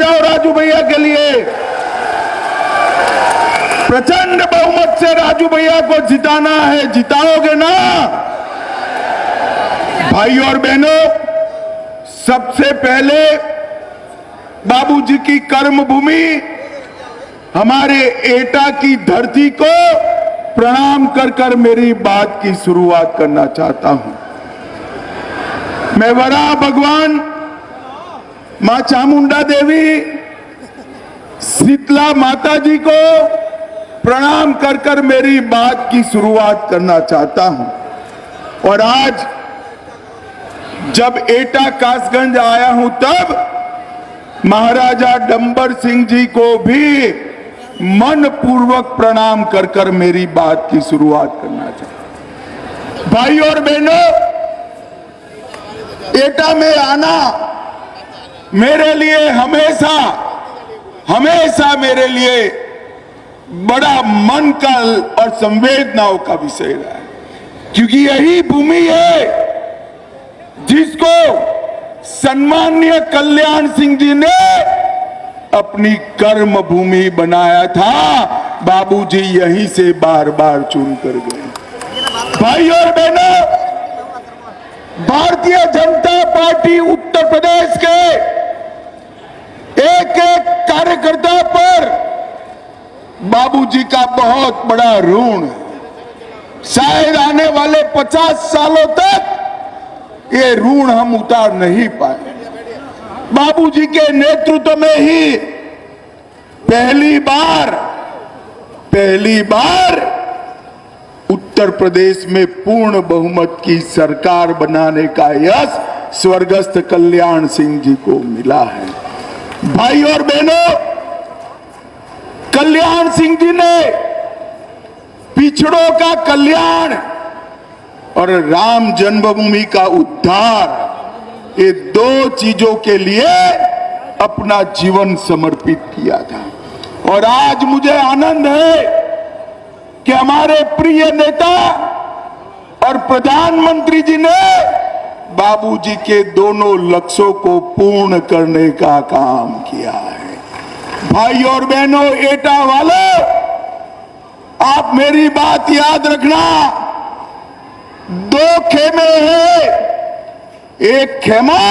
बजाओ राजू भैया के लिए। प्रचंड बहुमत से राजू भैया को जिताना है, जिताओगे ना? भाई और बहनों, सबसे पहले बाबूजी की कर्मभूमि हमारे एटा की धरती को प्रणाम कर कर मेरी बात की शुरुआत करना चाहता हूं। मैं वराह भगवान मां चामुंडा देवी, शीतला माता जी को प्रणाम कर कर मेरी बात की शुरुआत करना चाहता हूं। और आज जब एटा कासगंज आया हूं तब महाराजा डंबर सिंह जी को भी मन पूर्वक प्रणाम कर कर मेरी बात की शुरुआत करना चाहता हूं। भाई और बहनों, एटा में आना मेरे लिए हमेशा मेरे लिए बड़ा मन का और संवेदनाओं का विषय रहा है, क्योंकि यही भूमि है जिसको सम्माननीय कल्याण सिंह जी ने अपनी कर्म भूमि बनाया था। बाबूजी यहीं से बार बार चुन कर गए। भाई और बहनों, भारतीय जनता पार्टी उत्तर प्रदेश के एक एक कार्यकर्ता पर बाबूजी का बहुत बड़ा ऋण है। शायद आने वाले 50 सालों तक ये ऋण हम उतार नहीं पाए। बाबूजी के नेतृत्व में ही पहली बार उत्तर प्रदेश में पूर्ण बहुमत की सरकार बनाने का यश स्वर्गस्थ कल्याण सिंह जी को मिला है। भाई और बहनों, कल्याण सिंह जी ने पिछड़ों का कल्याण और राम जन्मभूमि का उद्धार, ये दो चीजों के लिए अपना जीवन समर्पित किया था। और आज मुझे आनंद है कि हमारे प्रिय नेता और प्रधानमंत्री जी ने बाबूजी के दोनों लक्ष्यों को पूर्ण करने का काम किया है। भाई और बहनों, एटा वालों, आप मेरी बात याद रखना। दो खेमे हैं, एक खेमा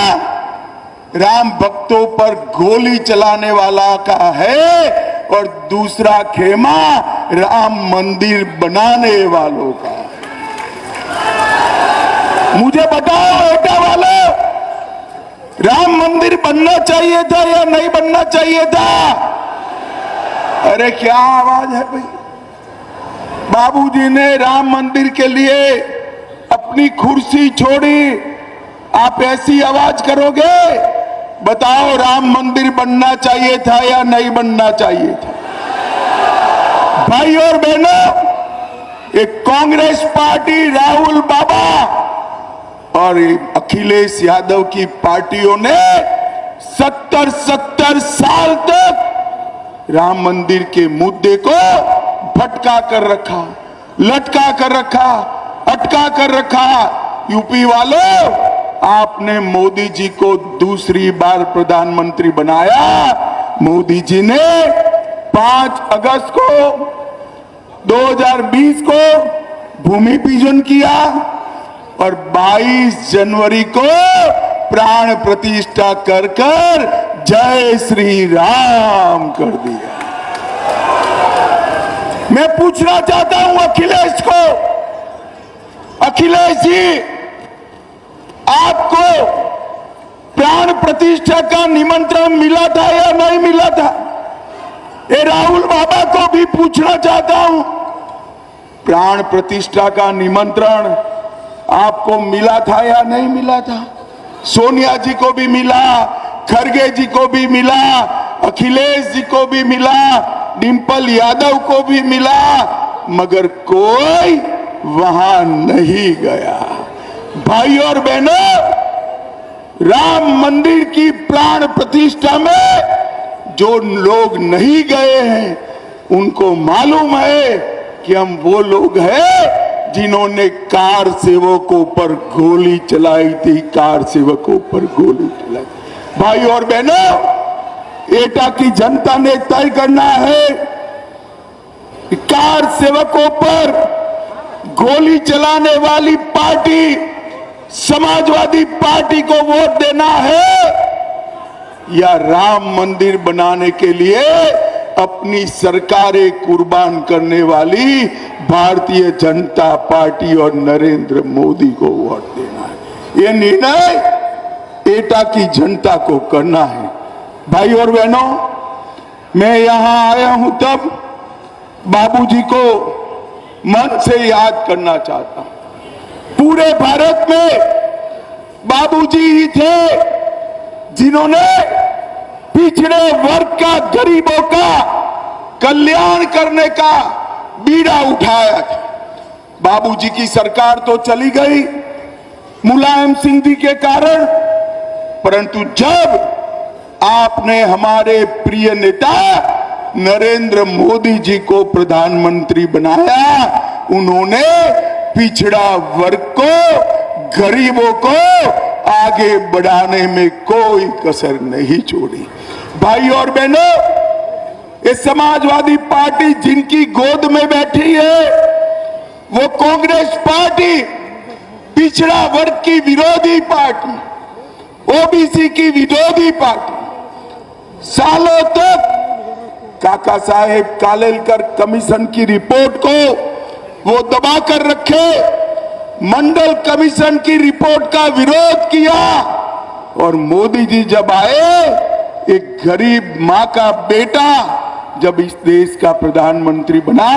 राम भक्तों पर गोली चलाने वाला का है और दूसरा खेमा राम मंदिर बनाने वालों का है। मुझे बताओ एटा वालों, राम मंदिर बनना चाहिए था या नहीं बनना चाहिए था? अरे क्या आवाज है भाई। बाबूजी ने राम मंदिर के लिए अपनी कुर्सी छोड़ी, आप ऐसी आवाज करोगे? बताओ, राम मंदिर बनना चाहिए था या नहीं बनना चाहिए था? भाई और बहनों, एक कांग्रेस पार्टी, राहुल बाबा और अखिलेश यादव की पार्टियों ने 70 साल तक राम मंदिर के मुद्दे को भटका कर रखा, लटका कर रखा, अटका कर रखा। यूपी वालों, आपने मोदी जी को दूसरी बार प्रधानमंत्री बनाया। मोदी जी ने 5 अगस्त को 2020 को भूमि पूजन किया और 22 जनवरी को प्राण प्रतिष्ठा कर कर जय श्री राम कर दिया। मैं पूछना चाहता हूं अखिलेश को, अखिलेश जी, आपको प्राण प्रतिष्ठा का निमंत्रण मिला था या नहीं मिला था? ये राहुल बाबा को भी पूछना चाहता हूं, प्राण प्रतिष्ठा का निमंत्रण आपको मिला था या नहीं मिला था? सोनिया जी को भी मिला, खड़गे जी को भी मिला, अखिलेश जी को भी मिला, डिंपल यादव को भी मिला, मगर कोई वहां नहीं गया। भाई और बहनों, राम मंदिर की प्राण प्रतिष्ठा में जो लोग नहीं गए हैं उनको मालूम है कि हम वो लोग हैं जिन्होंने कार सेवकों पर गोली चलाई थी, कार सेवकों पर गोली चलाई। भाई और बहनों, एटा की जनता ने तय करना है कि कार सेवकों पर गोली चलाने वाली पार्टी समाजवादी पार्टी को वोट देना है या राम मंदिर बनाने के लिए अपनी सरकारें कुर्बान करने वाली भारतीय जनता पार्टी और नरेंद्र मोदी को वोट देना है। ये निर्णय एटा की जनता को करना है। भाई और बहनों, मैं यहां आया हूं तब बाबूजी को मन से याद करना चाहता हूं। पूरे भारत में बाबूजी ही थे जिन्होंने पिछड़े वर्ग का, गरीबों का कल्याण करने का बीड़ा उठाया था। बाबूजी की सरकार तो चली गई मुलायम सिंह जी के कारण, परंतु जब आपने हमारे प्रिय नेता नरेंद्र मोदी जी को प्रधानमंत्री बनाया, उन्होंने पिछड़ा वर्ग को, गरीबों को आगे बढ़ाने में कोई कसर नहीं छोड़ी। भाई और बहनों, ये समाजवादी पार्टी जिनकी गोद में बैठी है वो कांग्रेस पार्टी पिछड़ा वर्ग की विरोधी पार्टी, ओबीसी की विरोधी पार्टी, सालों तक काका साहेब कालेलकर कमीशन की रिपोर्ट को वो दबा कर रखे, मंडल कमीशन की रिपोर्ट का विरोध किया और मोदी जी जब आए, एक गरीब मां का बेटा जब इस देश का प्रधानमंत्री बना,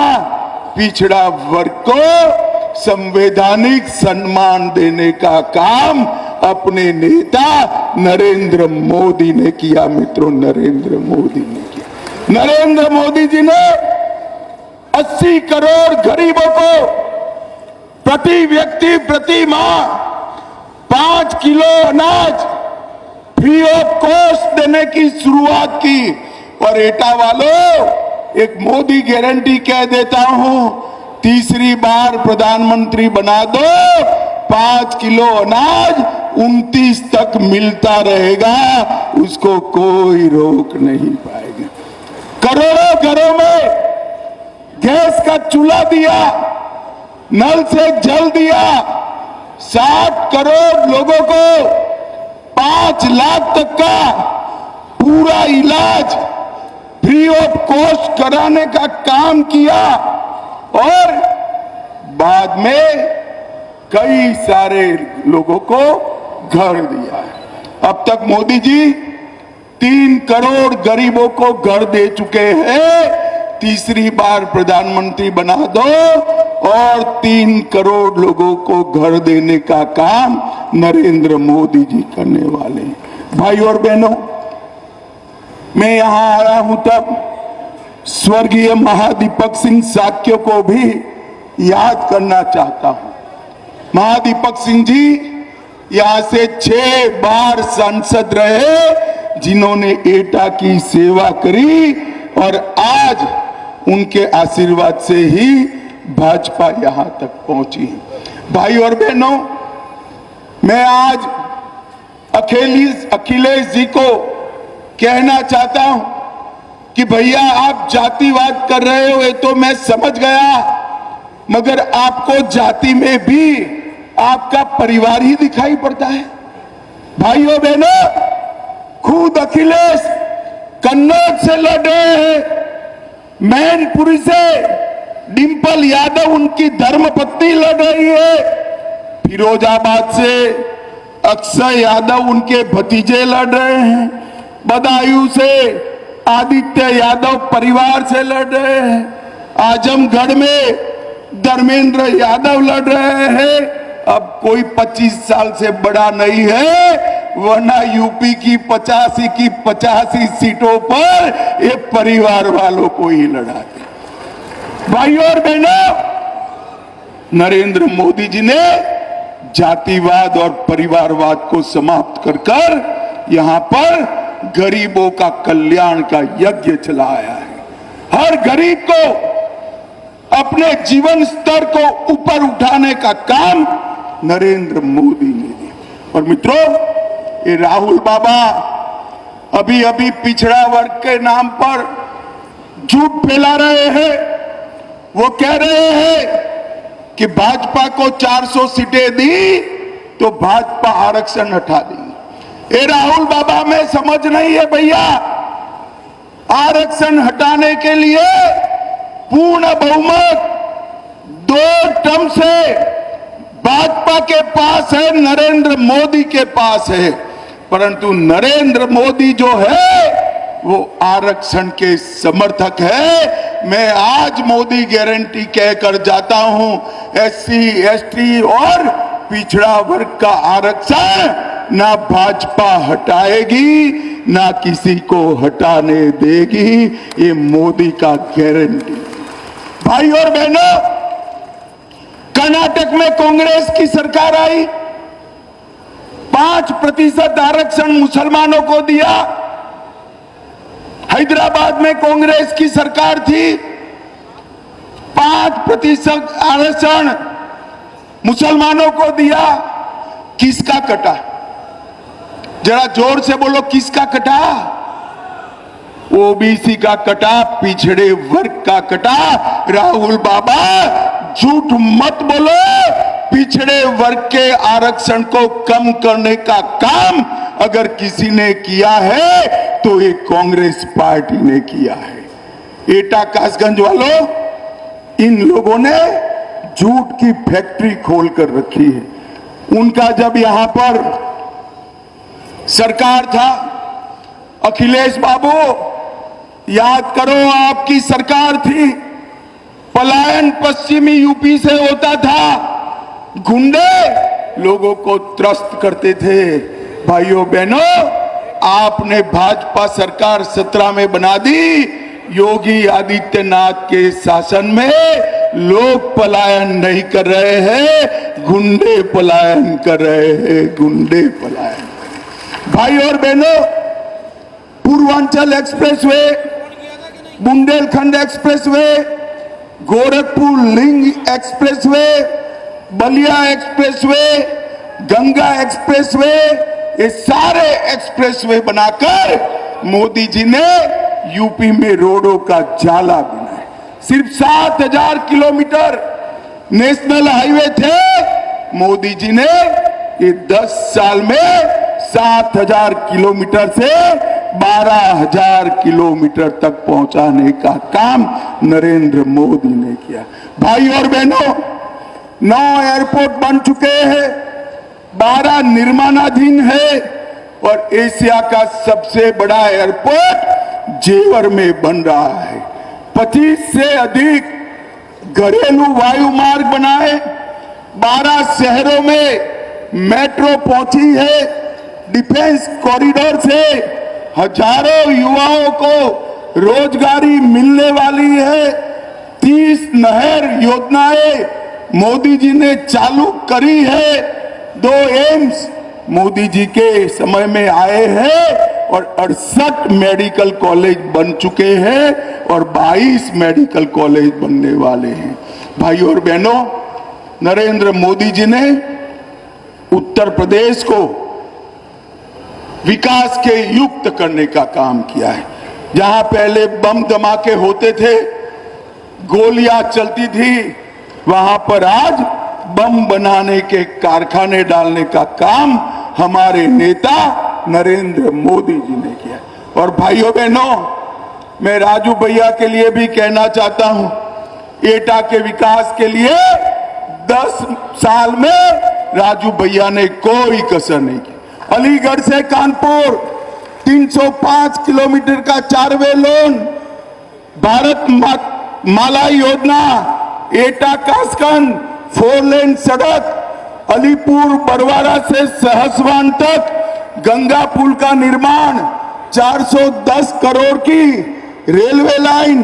पिछड़ा वर्ग को संवैधानिक सम्मान देने का काम अपने नेता नरेंद्र मोदी ने किया। मित्रों, नरेंद्र मोदी ने किया। नरेंद्र मोदी जी ने 80 करोड़ गरीबों को प्रति व्यक्ति प्रति माह 5 किलो अनाज फ्री ऑफ कॉस्ट देने की शुरुआत की। और एटा वालों, एक मोदी गारंटी कह देता हूं, तीसरी बार प्रधानमंत्री बना दो, 5 किलो अनाज 29 तक मिलता रहेगा, उसको कोई रोक नहीं पाएगा। करोड़ों घरों में गैस का चूल्हा दिया, नल से जल दिया, 60 करोड़ लोगों को 5 लाख तक का पूरा इलाज फ्री ऑफ कॉस्ट कराने का काम किया और बाद में कई सारे लोगों को घर दिया है। अब तक मोदी जी 3 करोड़ गरीबों को घर दे चुके हैं। तीसरी बार प्रधानमंत्री बना दो और 3 करोड़ लोगों को घर देने का काम नरेंद्र मोदी जी करने वाले हैं। भाई और बहनों, मैं यहां आया हूं तब स्वर्गीय महादीपक सिंह साक्य को भी याद करना चाहता हूं। महादीपक सिंह जी यहां से 6 बार सांसद रहे, जिन्होंने एटा की सेवा करी और आज उनके आशीर्वाद से ही भाजपा यहां तक पहुंची। भाई और बहनों, मैं आज अखिलेश जी को कहना चाहता हूं कि भैया आप जातिवाद कर रहे हो, ये तो मैं समझ गया, मगर आपको जाति में भी आपका परिवार ही दिखाई पड़ता है। भाइयों बहनों, खुद अखिलेश कन्नौज से लड़ रहे हैं, मैनपुरी से डिंपल यादव उनकी धर्मपत्नी लड़ रही है, फिरोजाबाद से अक्षय यादव उनके भतीजे लड़ रहे हैं, बदायूं से आदित्य यादव परिवार से लड़ रहे हैं, आजमगढ़ में धर्मेंद्र यादव लड़ रहे हैं। अब कोई 25 साल से बड़ा नहीं है, वरना यूपी की 85 सीटों पर ये परिवार वालों को ही लड़ाते। भाइयों और बहनों, नरेंद्र मोदी जी ने जातिवाद और परिवारवाद को समाप्त कर यहां पर गरीबों का कल्याण का यज्ञ चलाया है। हर गरीब को अपने जीवन स्तर को ऊपर उठाने का काम नरेंद्र मोदी ने किया। और मित्रों, ये राहुल बाबा अभी अभी पिछड़ा वर्ग के नाम पर झूठ फैला रहे हैं। वो कह रहे हैं कि भाजपा को 400 सीटें दी तो भाजपा आरक्षण हटा दी। ए राहुल बाबा में समझ नहीं है भैया, आरक्षण हटाने के लिए पूर्ण बहुमत 2 टर्म से भाजपा के पास है, नरेंद्र मोदी के पास है, परंतु नरेंद्र मोदी जो है वो आरक्षण के समर्थक है। मैं आज मोदी गारंटी कहकर जाता हूं, SC, ST और पिछड़ा वर्ग का आरक्षण ना भाजपा हटाएगी ना किसी को हटाने देगी, ये मोदी का गारंटी। भाई और बहनों, कर्नाटक में कांग्रेस की सरकार आई, 5% आरक्षण मुसलमानों को दिया। हैदराबाद में कांग्रेस की सरकार थी, 5% आरक्षण मुसलमानों को दिया। किसका कटा? जरा जोर से बोलो, किसका कटा? ओबीसी का कटा, पिछड़े वर्ग का कटा। राहुल बाबा झूठ मत बोलो, पिछड़े वर्ग के आरक्षण को कम करने का काम अगर किसी ने किया है तो ये कांग्रेस पार्टी ने किया है। एटा कासगंज वालों, इन लोगों ने झूठ की फैक्ट्री खोल कर रखी है। उनका जब यहां पर सरकार था, अखिलेश बाबू याद करो, आपकी सरकार थी, पलायन पश्चिमी यूपी से होता था, गुंडे लोगों को त्रस्त करते थे। भाइयों बहनों, आपने भाजपा सरकार 17 में बना दी। योगी आदित्यनाथ के शासन में लोग पलायन नहीं कर रहे हैं, गुंडे पलायन कर रहे हैं, गुंडे पलायन। भाई और बहनों, Purvanchal expressway, Bundelkhand expressway, Gorakhpur link expressway, Ballia expressway, Ganga expressway, ये सारे एक्सप्रेसवे बनाकर मोदी जी ने यूपी में रोडों का जाला बनाया। सिर्फ 7000 किलोमीटर नेशनल हाईवे थे, मोदी जी ने ये 10 साल में 7000 किलोमीटर से 12000 किलोमीटर तक पहुंचाने का काम नरेंद्र मोदी ने किया। भाई और बहनों, 9 एयरपोर्ट बन चुके हैं, 12 निर्माणाधीन है और एशिया का सबसे बड़ा एयरपोर्ट जेवर में बन रहा है। 25 से अधिक घरेलू वायु मार्ग बनाए, 12 शहरों में मेट्रो पहुंची है, डिफेंस कॉरिडोर से हजारों युवाओं को रोजगारी मिलने वाली है। 30 नहर योजनाएं मोदी जी ने चालू करी है। 2 एम्स मोदी जी के समय में आए हैं और 68 मेडिकल कॉलेज बन चुके हैं और 22 मेडिकल कॉलेज बनने वाले हैं। भाइयों और बहनों, नरेंद्र मोदी जी ने उत्तर प्रदेश को विकास के युक्त करने का काम किया है। जहां पहले बम धमाके होते थे, गोलियां चलती थी, वहां पर आज बम बनाने के कारखाने डालने का काम हमारे नेता नरेंद्र मोदी जी ने किया। और भाइयों बहनों, मैं राजू भैया के लिए भी कहना चाहता हूं, एटा के विकास के लिए 10 साल में राजू भैया ने कोई कसर नहीं की। अलीगढ़ से कानपुर 305 किलोमीटर का 4 वे लोन, भारत माला योजना, एटा कासगंज 4 लेन सड़क, अलीपुर बरवाड़ा से सहसवान तक गंगा पुल का निर्माण, 410 करोड़ की रेलवे लाइन,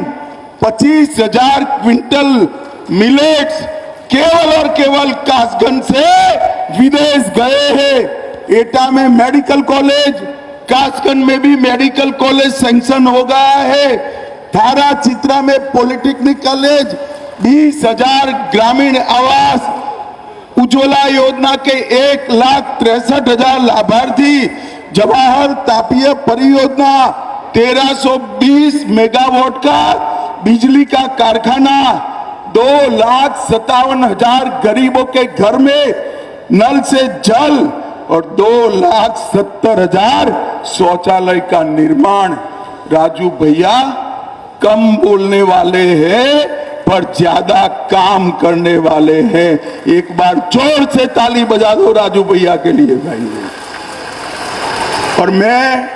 25,000 क्विंटल मिलेट्स केवल और केवल कासगंज से विदेश गए हैं। एटा में मेडिकल कॉलेज, कासगंज में भी मेडिकल कॉलेज सैंक्शन हो गया है। थारा चित्रा में पॉलिटेक्निक कॉलेज, 20,000 ग्रामीण आवास, उज्ज्वला योजना के 1,63,000 लाभार्थी, जवाहर तापीय परियोजना 1320 मेगावाट का बिजली का कारखाना, 2,57,000 गरीबों के घर में नल से जल और 2,70,000 शौचालय का निर्माण। राजू भैया कम बोलने वाले हैं पर ज्यादा काम करने वाले हैं। एक बार जोर से ताली बजा दो राजू भैया के लिए भाई। और मैं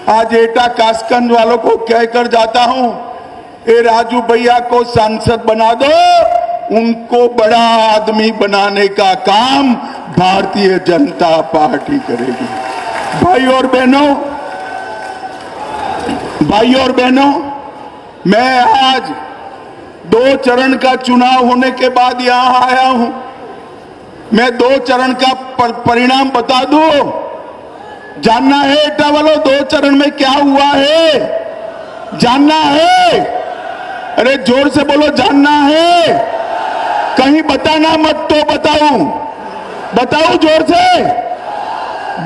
आज एटा कासगंज वालों को कहकर जाता हूं, ए राजू भैया को सांसद बना दो, उनको बड़ा आदमी बनाने का काम भारतीय जनता पार्टी करेगी। भाई और बहनों, मैं आज 2 चरण का चुनाव होने के बाद यहां आया हूं। मैं 2 चरण का परिणाम बता दूं। जानना है एटा वालों 2 चरण में क्या हुआ है? जानना है? अरे जोर से बोलो, जानना है? कहीं बताना मत तो बताऊं जोर से।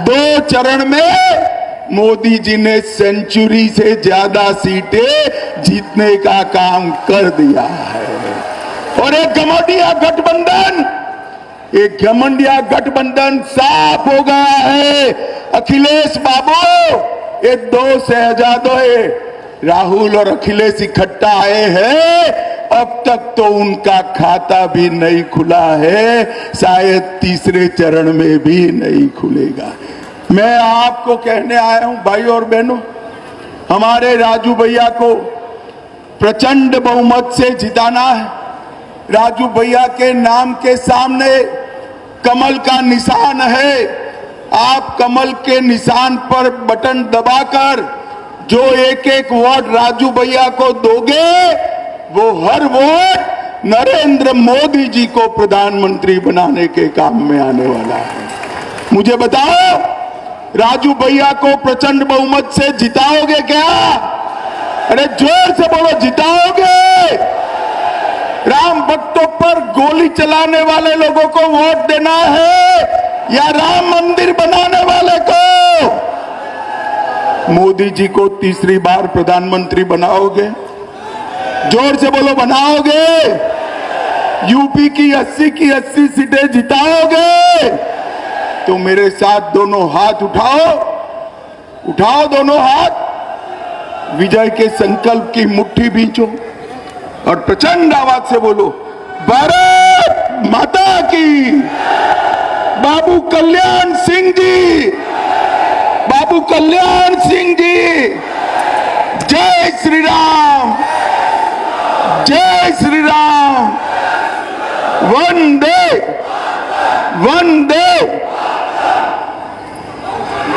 2 चरण में मोदी जी ने सेंचुरी से ज्यादा सीटें जीतने का काम कर दिया है। और एक घमंडिया गठबंधन साफ हो गया है। अखिलेश बाबू, ये 2 शहजादे राहुल और अखिलेश इकट्ठा आए हैं, अब तक तो उनका खाता भी नहीं खुला है, शायद तीसरे चरण में भी नहीं खुलेगा। मैं आपको कहने आया हूं भाई और बहनों, हमारे राजू भैया को प्रचंड बहुमत से जिताना है। राजू भैया के नाम के सामने कमल का निशान है। आप कमल के निशान पर बटन दबाकर जो एक वोट राजू भैया को दोगे, वो हर वोट नरेंद्र मोदी जी को प्रधानमंत्री बनाने के काम में आने वाला है। मुझे बताओ, राजू भैया को प्रचंड बहुमत से जिताओगे क्या? अरे जोर से बोलो, जिताओगे? राम भक्तों पर गोली चलाने वाले लोगों को वोट देना है या राम मंदिर बनाने वाले को? मोदी जी को तीसरी बार प्रधानमंत्री बनाओगे? जोर से बोलो, बनाओगे? यूपी की 80 की 80 सीटें जिताओगे? तो मेरे साथ दोनों हाथ उठाओ दोनों हाथ, विजय के संकल्प की मुट्ठी बींचो और प्रचंड आवाज से बोलो, भारत माता की। बाबू कल्याण सिंह जी, जय श्री राम, जय श्री राम। वंदे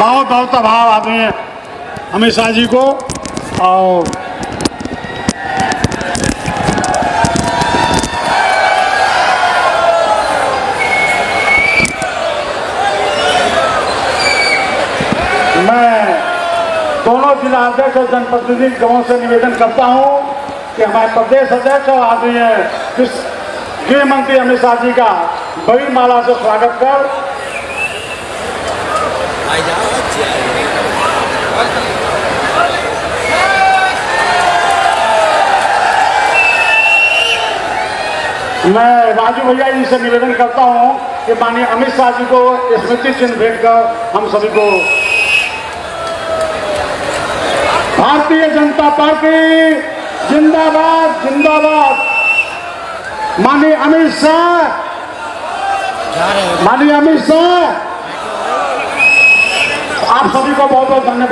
बहुत भाव आते हैं अमित शाह जी को। और मैं दोनों जिला अध्यक्ष और जनप्रतिनिधियों से निवेदन करता हूं कि हमारे प्रदेश अध्यक्ष और आदरणीय गृह मंत्री अमित शाह जी का बड़ी माला से स्वागत कर मैं राजू भैया जी से निवेदन करता हूं कि माननीय अमित शाह जी को स्मृति चिन्ह भेंट कर हम सभी को भारतीय जनता पार्टी जिंदाबाद जिंदाबाद। माननीय अमित शाह आप सभी को बहुत बहुत धन्यवाद।